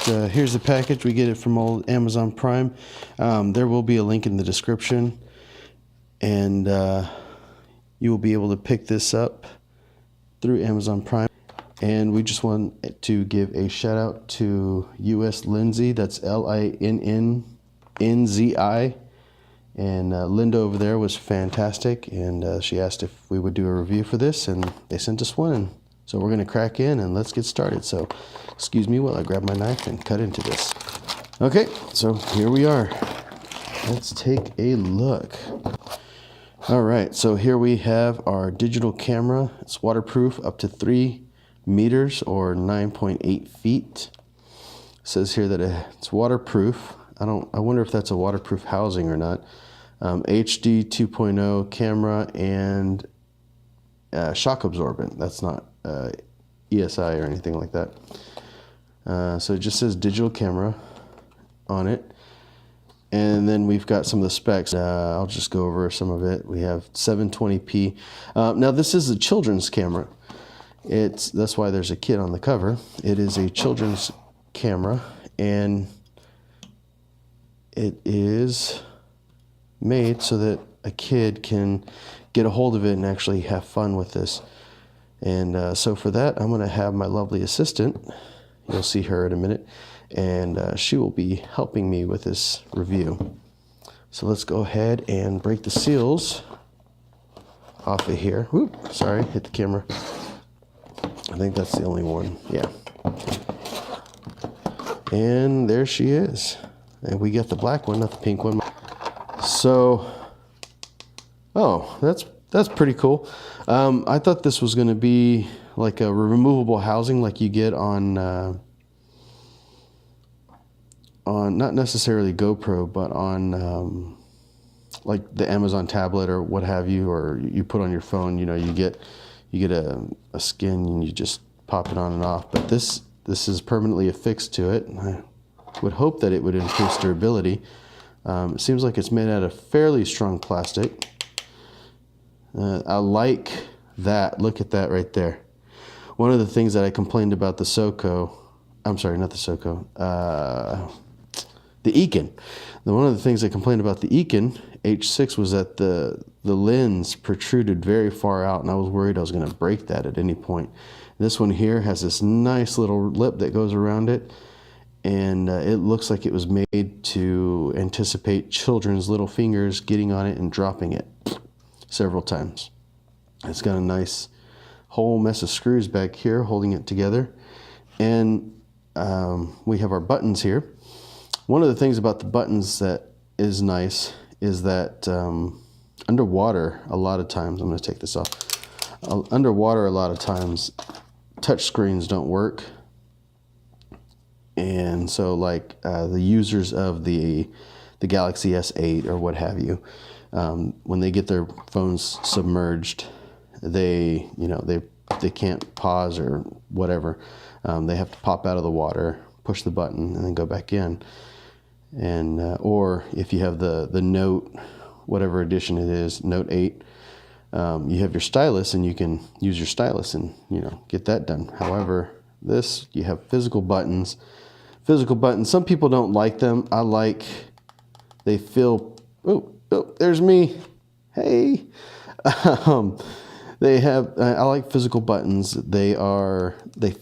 here's the package. We get it from old Amazon Prime. There will be a link in the description, and you will be able to pick this up through Amazon Prime. And we just want to give a shout out to US Linnnzi. That's Linnzi. And Linda over there was fantastic, and she asked if we would do a review for this, and they sent us one. And so we're going to crack in and let's get started. So excuse me while I grab my knife and cut into this. Okay, so here we are. Let's take a look. All right, so here we have our digital camera. It's waterproof up to 3 meters or 9.8 feet. It says here that it's waterproof. I wonder if that's a waterproof housing or not. HD 2.0 camera and shock absorbent. That's not ESI or anything like that. So it just says digital camera on it. And then we've got some of the specs. I'll just go over some of it. We have 720p. Now this is a children's camera. That's why there's a kid on the cover. It is a children's camera, and it is made so that a kid can get a hold of it and actually have fun with this. And so for that, I'm going to have my lovely assistant, you'll see her in a minute, and she will be helping me with this review. So let's go ahead and break the seals off of here. Whoop, sorry, hit the camera. I think that's the only one, yeah. And there she is. And we got the black one, not the pink one. So, oh, that's pretty cool. I thought this was going to be like a removable housing like you get on not necessarily GoPro, but on like the Amazon tablet or what have you, or you put on your phone. You know, you get a skin and you just pop it on and off. But this is permanently affixed to it. I would hope that it would increase durability. It seems like it's made out of fairly strong plastic. I like that. Look at that right there. One of the things that I complained about the Soco, I'm sorry, not the Soco, the Econ. One of the things I complained about the Econ H6 was that the lens protruded very far out, and I was worried I was going to break that at any point. This one here has this nice little lip that goes around it, and it looks like it was made to anticipate children's little fingers getting on it and dropping it several times. It's got a nice whole mess of screws back here holding it together, and we have our buttons here. One of the things about the buttons that is nice is that underwater, a lot of times, I'm going to take this off, underwater a lot of times touch screens don't work. And so like the users of the Galaxy S8 or what have you, when they get their phones submerged, they can't pause or whatever. They have to pop out of the water, push the button, and then go back in. And or if you have the Note, whatever edition it is, Note 8, you have your stylus, and you can use your stylus and get that done. However, this, you have physical buttons. Some people don't like them. They feel, oh, there's me. Hey. I like physical buttons. They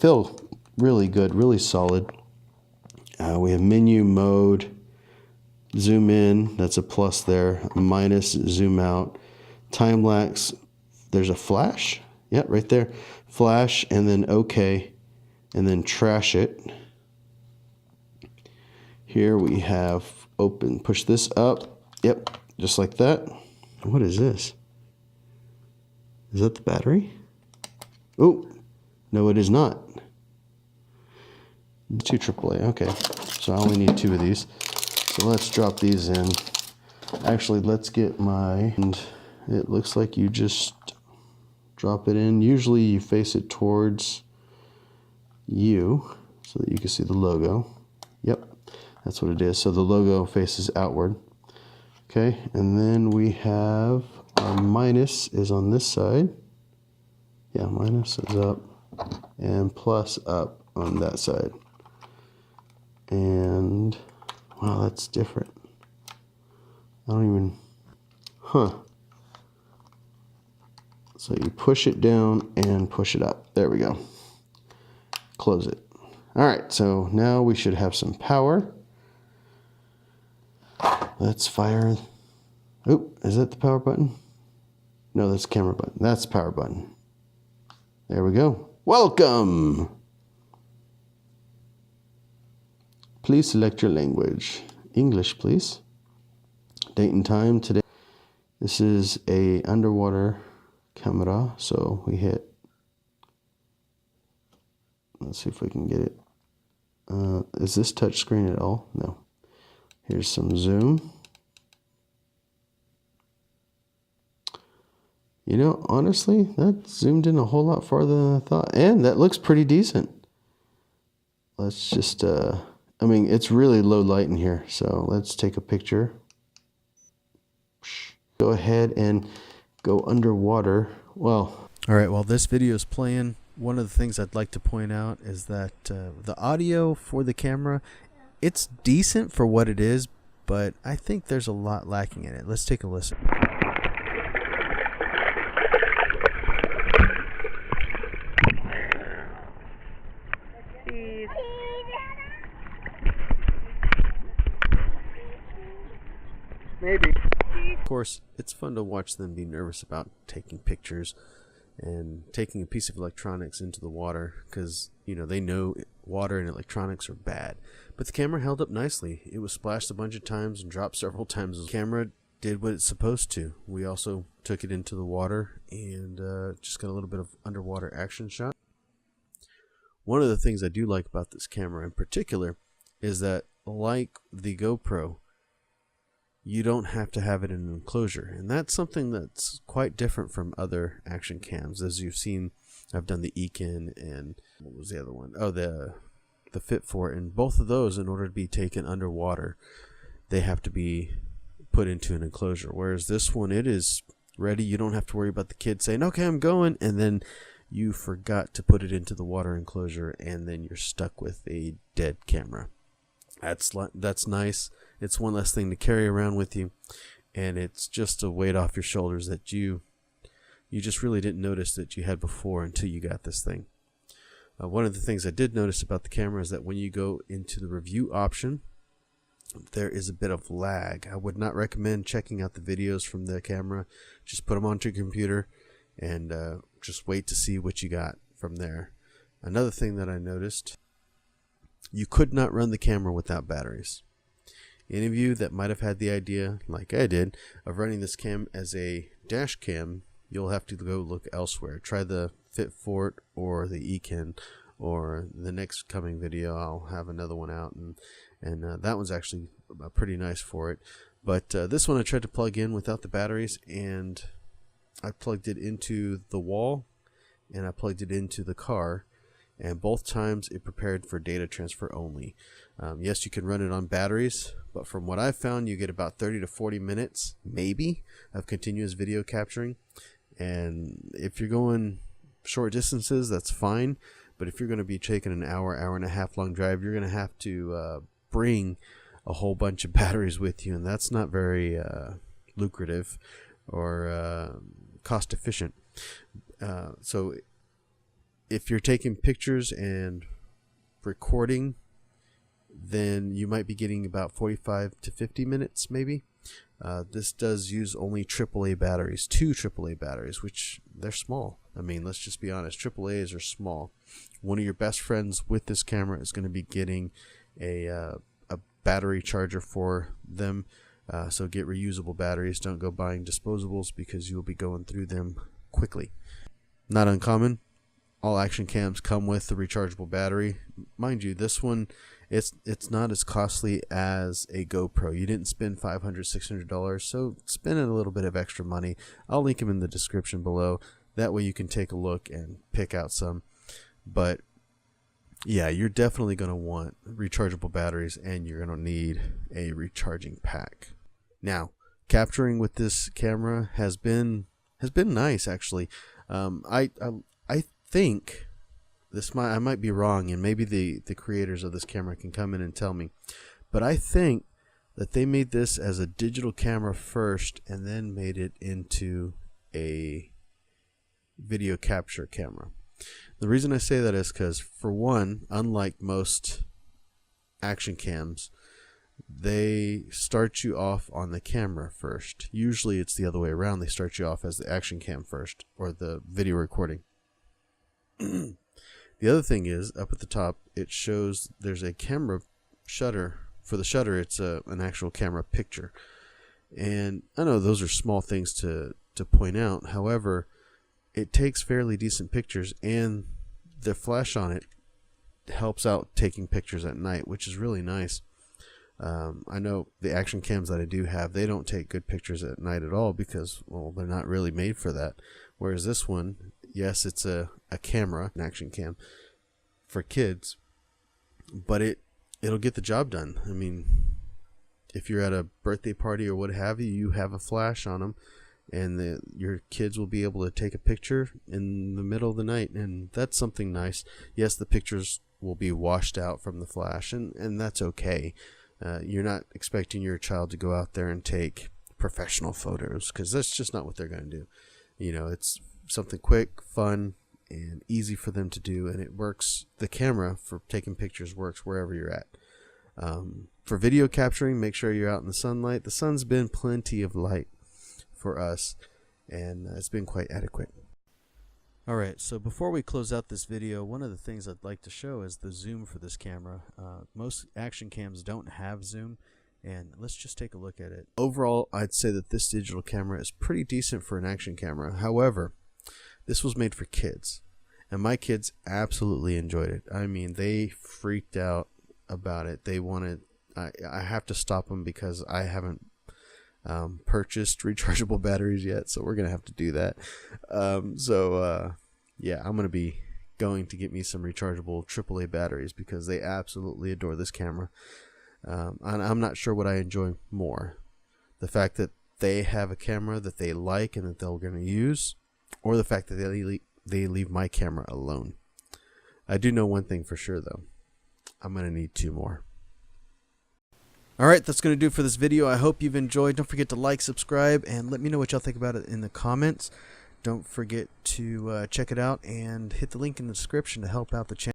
feel really good, really solid. We have menu, mode, zoom in, that's a plus there, minus, zoom out, time lapse, there's a flash, yeah, right there, flash, and then okay, and then trash it. Here we have open, push this up, yep, just like that. What is this? Is that the battery? Oh, no, it is not. 2 AAA, okay. So I only need 2 of these. So let's drop these in. Actually, let's get and it looks like you just drop it in. Usually you face it towards you so that you can see the logo. Yep, that's what it is. So the logo faces outward. Okay, and then we have our minus is on this side. Yeah, minus is up and plus up on that side. Oh, that's different. I don't even, So you push it down and push it up. There we go. Close it. All right, so now we should have some power. Let's fire. Oh, is that the power button? No, that's the camera button. That's the power button. There we go. Welcome. Please select your language. English, please. Date and time today. This is a underwater camera, so we hit. Let's see if we can get it. Is this touch screen at all? No. Here's some zoom. You know, honestly, that zoomed in a whole lot farther than I thought. And that looks pretty decent. Let's just, I mean, it's really low light in here. So let's take a picture. Go ahead and go underwater. Well, all right, while this video is playing, one of the things I'd like to point out is that the audio for the camera, it's decent for what it is, but I think there's a lot lacking in it. Let's take a listen. Maybe. Of course, it's fun to watch them be nervous about taking pictures and taking a piece of electronics into the water because, you know, they know water and electronics are bad. But the camera held up nicely. It was splashed a bunch of times and dropped several times. The camera did what it's supposed to. We also took it into the water and just got a little bit of underwater action shot. One of the things I do like about this camera in particular is that, like the GoPro, you don't have to have it in an enclosure, and that's something that's quite different from other action cams. As you've seen, I've done the Ekin and what was the other one? Oh, the Fit for it, and both of those, in order to be taken underwater, they have to be put into an enclosure. Whereas this one, it is ready. You don't have to worry about the kid saying, "Okay, I'm going," and then you forgot to put it into the water enclosure, and then you're stuck with a dead camera. That's nice. It's one less thing to carry around with you, and it's just a weight off your shoulders that you just really didn't notice that you had before until you got this thing. One of the things I did notice about the camera is that when you go into the review option, there is a bit of lag. I would not recommend checking out the videos from the camera. Just put them onto your computer and just wait to see what you got from there. Another thing that I noticed, you could not run the camera without batteries. Any of you that might have had the idea, like I did, of running this cam as a dash cam, you'll have to go look elsewhere. Try the Fit for it or the Ekin, or the next coming video I'll have another one out, and that one's actually pretty nice for it. But this one I tried to plug in without the batteries, and I plugged it into the wall and I plugged it into the car, and both times it prepared for data transfer only. Yes, you can run it on batteries, but from what I've found, you get about 30 to 40 minutes maybe of continuous video capturing. And if you're going short distances, that's fine, but if you're going to be taking an hour and a half long drive, you're going to have to bring a whole bunch of batteries with you, and that's not very lucrative or cost efficient. So if you're taking pictures and recording, then you might be getting about 45 to 50 minutes maybe. This does use only AAA batteries, 2 AAA batteries, which they're small. I mean, let's just be honest, AAAs are small. One of your best friends with this camera is going to be getting a battery charger for them. So get reusable batteries. Don't go buying disposables because you'll be going through them quickly. Not uncommon. All action cams come with the rechargeable battery. Mind you, this one, it's not as costly as a GoPro. You didn't spend $500, $600, so spend a little bit of extra money. I'll link them in the description below. That way you can take a look and pick out some. But yeah, you're definitely going to want rechargeable batteries, and you're going to need a recharging pack. Now, capturing with this camera has been nice, actually. I think I might be wrong, and maybe the creators of this camera can come in and tell me, but I think that they made this as a digital camera first and then made it into a video capture camera. The reason I say that is because, for one, unlike most action cams, they start you off on the camera first. Usually it's the other way around. They start you off as the action cam first, or the video recording. The other thing is, up at the top, it shows there's a camera shutter. For the shutter, it's an actual camera picture. And I know those are small things to point out. However, it takes fairly decent pictures, and the flash on it helps out taking pictures at night, which is really nice. I know the action cams that I do have, they don't take good pictures at night at all because, well, they're not really made for that. Whereas this one, yes, it's a camera, an action cam for kids, but it'll get the job done. I mean, if you're at a birthday party or what have you, you have a flash on them, and your kids will be able to take a picture in the middle of the night, and that's something nice. Yes, the pictures will be washed out from the flash, and that's okay. You're not expecting your child to go out there and take professional photos, because that's just not what they're going to do. You know, it's something quick, fun, and easy for them to do, and it works. The camera for taking pictures works wherever you're at. For video capturing, make sure you're out in the sunlight. The sun's been plenty of light for us, and it's been quite adequate. Alright, so before we close out this video, one of the things I'd like to show is the zoom for this camera. Most action cams don't have zoom, and let's just take a look at it. Overall, I'd say that this digital camera is pretty decent for an action camera. However, this was made for kids, and my kids absolutely enjoyed it. I mean, they freaked out about it. They wanted, I have to stop them because I haven't purchased rechargeable batteries yet, so we're gonna have to do that. Yeah, I'm gonna be going to get me some rechargeable AAA batteries because they absolutely adore this camera. And I'm not sure what I enjoy more, the fact that they have a camera that they like and that they're gonna use, or the fact that they leave my camera alone. I do know one thing for sure though, I'm gonna need 2 more. Alright, that's going to do it for this video. I hope you've enjoyed. Don't forget to like, subscribe, and let me know what y'all think about it in the comments. Don't forget to check it out and hit the link in the description to help out the channel.